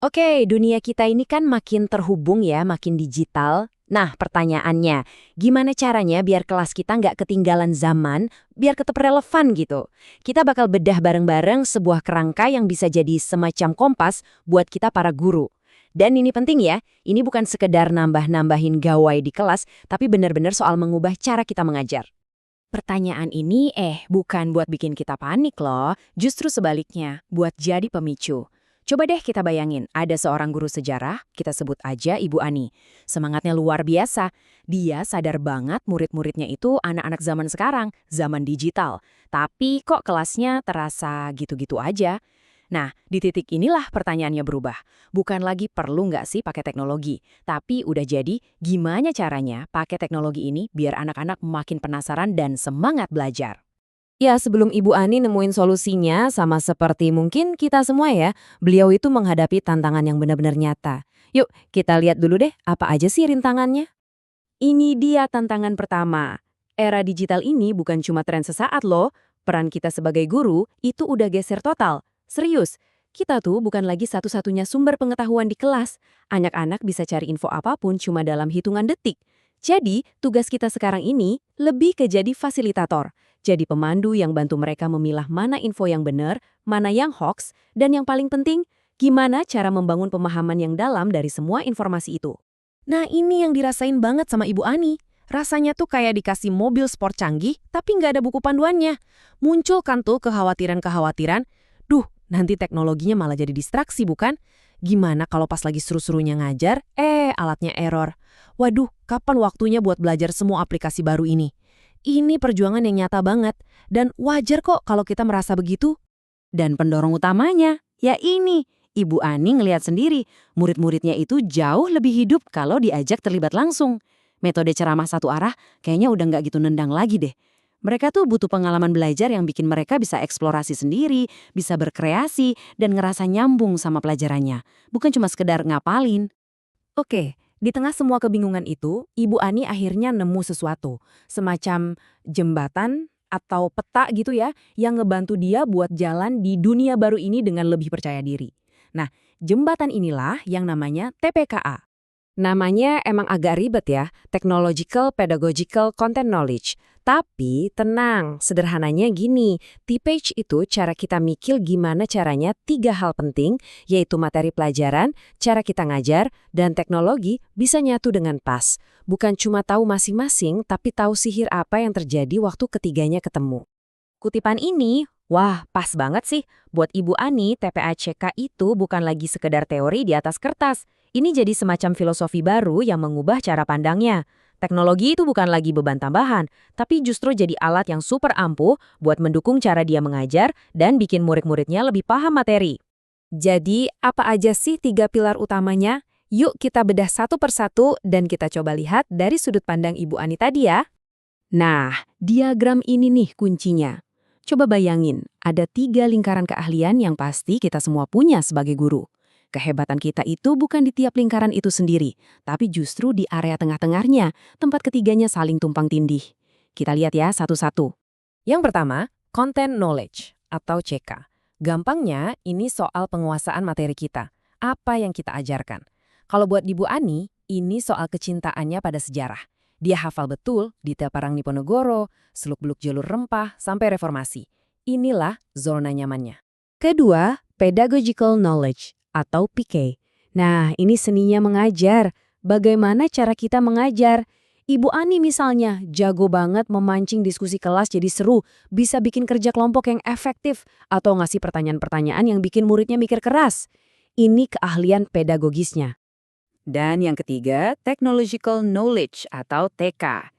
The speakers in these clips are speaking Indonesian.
Oke, dunia kita ini kan makin terhubung ya, makin digital. Nah, pertanyaannya, gimana caranya biar kelas kita nggak ketinggalan zaman, biar tetap relevan gitu? Kita bakal bedah bareng-bareng sebuah kerangka yang bisa jadi semacam kompas buat kita para guru. Dan ini penting ya, ini bukan sekedar nambah-nambahin gawai di kelas, tapi benar-benar soal mengubah cara kita mengajar. Pertanyaan ini bukan buat bikin kita panik loh, justru sebaliknya, buat jadi pemicu. Coba deh kita bayangin, ada seorang guru sejarah, kita sebut aja Ibu Ani. Semangatnya luar biasa. Dia sadar banget murid-muridnya itu anak-anak zaman sekarang, zaman digital. Tapi kok kelasnya terasa gitu-gitu aja? Nah, di titik inilah pertanyaannya berubah. Bukan lagi perlu nggak sih pakai teknologi, tapi udah jadi gimana caranya pakai teknologi ini biar anak-anak makin penasaran dan semangat belajar. Ya, sebelum Ibu Ani nemuin solusinya, sama seperti mungkin kita semua ya, beliau itu menghadapi tantangan yang benar-benar nyata. Yuk, kita lihat dulu deh, apa aja sih rintangannya? Ini dia tantangan pertama. Era digital ini bukan cuma tren sesaat loh, peran kita sebagai guru itu udah geser total. Serius, kita tuh bukan lagi satu-satunya sumber pengetahuan di kelas. Anak-anak bisa cari info apapun cuma dalam hitungan detik. Jadi, tugas kita sekarang ini lebih ke jadi fasilitator. Jadi pemandu yang bantu mereka memilah mana info yang benar, mana yang hoax, dan yang paling penting, gimana cara membangun pemahaman yang dalam dari semua informasi itu. Nah, ini yang dirasain banget sama Ibu Ani. Rasanya tuh kayak dikasih mobil sport canggih, tapi nggak ada buku panduannya. Muncul kan tuh kekhawatiran-kekhawatiran, duh, nanti teknologinya malah jadi distraksi bukan? Gimana kalau pas lagi seru-serunya ngajar, alatnya error. Waduh, kapan waktunya buat belajar semua aplikasi baru ini? Ini perjuangan yang nyata banget, dan wajar kok kalau kita merasa begitu. Dan pendorong utamanya, ya ini, Ibu Ani ngelihat sendiri, murid-muridnya itu jauh lebih hidup kalau diajak terlibat langsung. Metode ceramah satu arah kayaknya udah nggak gitu nendang lagi deh. Mereka tuh butuh pengalaman belajar yang bikin mereka bisa eksplorasi sendiri, bisa berkreasi, dan ngerasa nyambung sama pelajarannya. Bukan cuma sekedar ngapalin. Oke, di tengah semua kebingungan itu, Ibu Ani akhirnya nemu sesuatu. Semacam jembatan atau peta gitu ya, yang ngebantu dia buat jalan di dunia baru ini dengan lebih percaya diri. Nah, jembatan inilah yang namanya TPKA. Namanya emang agak ribet ya, Technological Pedagogical Content Knowledge. Tapi tenang, sederhananya gini, TPH itu cara kita mikir gimana caranya tiga hal penting, yaitu materi pelajaran, cara kita ngajar, dan teknologi bisa nyatu dengan pas. Bukan cuma tahu masing-masing, tapi tahu sihir apa yang terjadi waktu ketiganya ketemu. Kutipan ini, wah pas banget sih. Buat Ibu Ani, TPACK itu bukan lagi sekedar teori di atas kertas. Ini jadi semacam filosofi baru yang mengubah cara pandangnya. Teknologi itu bukan lagi beban tambahan, tapi justru jadi alat yang super ampuh buat mendukung cara dia mengajar dan bikin murid-muridnya lebih paham materi. Jadi, apa aja sih tiga pilar utamanya? Yuk kita bedah satu persatu dan kita coba lihat dari sudut pandang Ibu Ani tadi ya. Nah, diagram ini nih kuncinya. Coba bayangin, ada tiga lingkaran keahlian yang pasti kita semua punya sebagai guru. Kehebatan kita itu bukan di tiap lingkaran itu sendiri, tapi justru di area tengah-tengahnya, tempat ketiganya saling tumpang tindih. Kita lihat ya satu-satu. Yang pertama, content knowledge atau CK. Gampangnya, ini soal penguasaan materi kita. Apa yang kita ajarkan. Kalau buat Ibu Ani, ini soal kecintaannya pada sejarah. Dia hafal betul detail Perang Diponegoro, seluk-beluk jalur rempah, sampai reformasi. Inilah zona nyamannya. Kedua, pedagogical knowledge atau PK. Nah, ini seninya mengajar. Bagaimana cara kita mengajar? Ibu Ani misalnya, jago banget memancing diskusi kelas jadi seru, bisa bikin kerja kelompok yang efektif, atau ngasih pertanyaan-pertanyaan yang bikin muridnya mikir keras. Ini keahlian pedagogisnya. Dan yang ketiga, technological knowledge atau TK.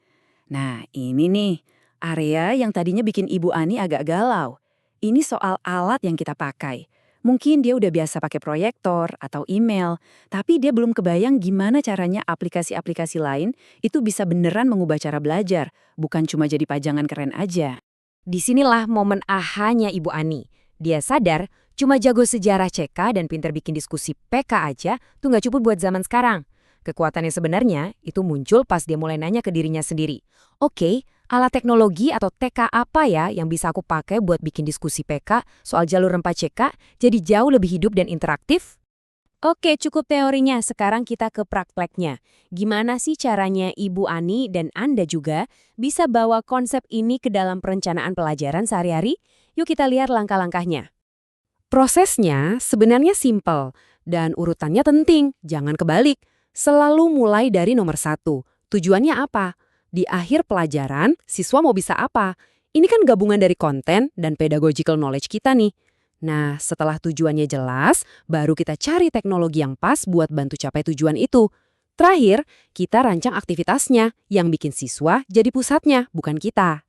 Nah, ini nih, area yang tadinya bikin Ibu Ani agak galau. Ini soal alat yang kita pakai. Mungkin dia udah biasa pakai proyektor atau email, tapi dia belum kebayang gimana caranya aplikasi-aplikasi lain itu bisa beneran mengubah cara belajar, bukan cuma jadi pajangan keren aja. Disinilah momen ahanya Ibu Ani. Dia sadar, cuma jago sejarah CK dan pinter bikin diskusi PK aja tuh nggak cukup buat zaman sekarang. Kekuatannya sebenarnya itu muncul pas dia mulai nanya ke dirinya sendiri. Oke, alat teknologi atau TK apa ya yang bisa aku pakai buat bikin diskusi PK soal jalur rempah CK jadi jauh lebih hidup dan interaktif? Oke, cukup teorinya. Sekarang kita ke prakteknya. Gimana sih caranya Ibu Ani dan Anda juga bisa bawa konsep ini ke dalam perencanaan pelajaran sehari-hari? Yuk kita lihat langkah-langkahnya. Prosesnya sebenarnya simpel dan urutannya penting, jangan kebalik. Selalu mulai dari nomor satu. Tujuannya apa? Di akhir pelajaran, siswa mau bisa apa? Ini kan gabungan dari konten dan pedagogical knowledge kita nih. Nah, setelah tujuannya jelas, baru kita cari teknologi yang pas buat bantu capai tujuan itu. Terakhir, kita rancang aktivitasnya yang bikin siswa jadi pusatnya, bukan kita.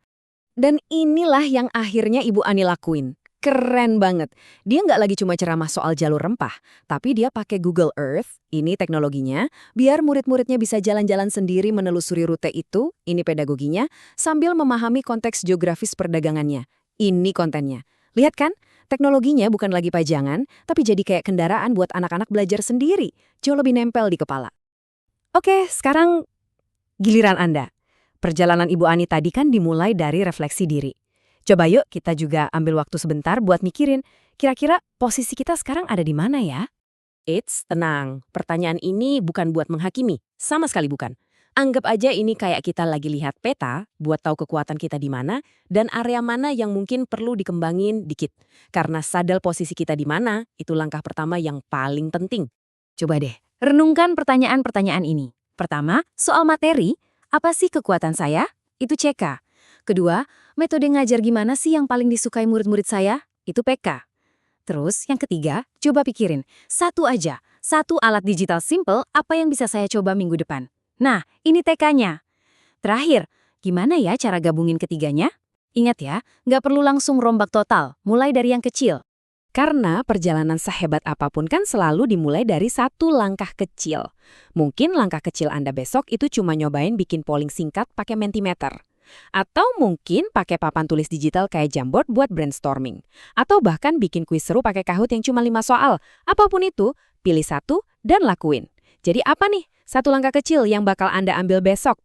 Dan inilah yang akhirnya Ibu Ani lakuin. Keren banget. Dia nggak lagi cuma ceramah soal jalur rempah, tapi dia pakai Google Earth, ini teknologinya, biar murid-muridnya bisa jalan-jalan sendiri menelusuri rute itu, ini pedagoginya, sambil memahami konteks geografis perdagangannya. Ini kontennya. Lihat kan? Teknologinya bukan lagi pajangan, tapi jadi kayak kendaraan buat anak-anak belajar sendiri. Jauh lebih nempel di kepala. Oke, sekarang giliran Anda. Perjalanan Ibu Ani tadi kan dimulai dari refleksi diri. Coba yuk kita juga ambil waktu sebentar buat mikirin, kira-kira posisi kita sekarang ada di mana ya? Eits, tenang. Pertanyaan ini bukan buat menghakimi, sama sekali bukan. Anggap aja ini kayak kita lagi lihat peta, buat tahu kekuatan kita di mana, dan area mana yang mungkin perlu dikembangin dikit. Karena sadar posisi kita di mana, itu langkah pertama yang paling penting. Coba deh, renungkan pertanyaan-pertanyaan ini. Pertama, soal materi, apa sih kekuatan saya? Itu CK. Kedua, metode ngajar gimana sih yang paling disukai murid-murid saya? Itu PK. Terus, yang ketiga, coba pikirin. Satu aja, satu alat digital simple apa yang bisa saya coba minggu depan. Nah, ini TK-nya. Terakhir, gimana ya cara gabungin ketiganya? Ingat ya, nggak perlu langsung rombak total, mulai dari yang kecil. Karena perjalanan sehebat apapun kan selalu dimulai dari satu langkah kecil. Mungkin langkah kecil Anda besok itu cuma nyobain bikin polling singkat pakai Mentimeter. Atau mungkin pakai papan tulis digital kayak Jamboard buat brainstorming. Atau bahkan bikin kuis seru pakai Kahoot yang cuma 5 soal. Apapun itu, pilih satu dan lakuin. Jadi apa nih satu langkah kecil yang bakal Anda ambil besok?